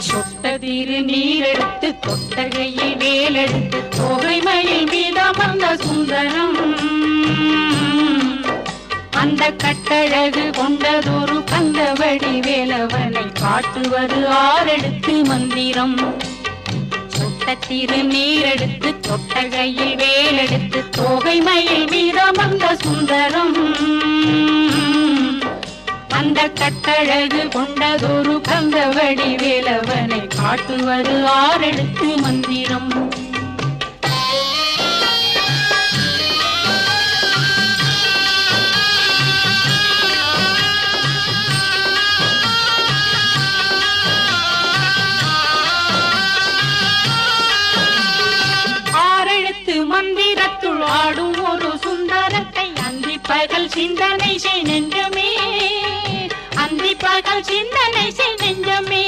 சொட்டதிரு நீரெடுத்து தொட்டகையில் வேலெடுத்து தோகை மயில் மீதமர்ந்த சுந்தரம் அந்த கட்டழகு கொண்டதொரு கந்தவடி வேலவனை காட்டுவது ஆரெடுத்து மந்திரம் சொட்டத்திரு நீரெடுத்து தொட்டகையில் வேலெடுத்து தோகை மயில் மீதமர்ந்த சுந்தரம் அந்த கட்டழகு கொண்டதொரு கந்தவடி வேலவனை காட்டுவது ஆரெடுத்து மந்திரம் மந்திரத்துள் ஆடும் ஒரு சுந்தரத்தை அந்தி பகல் சிந்தனை செய் நெஞ்சமே அந்தி பகல் சிந்தனை செய் நெஞ்சமே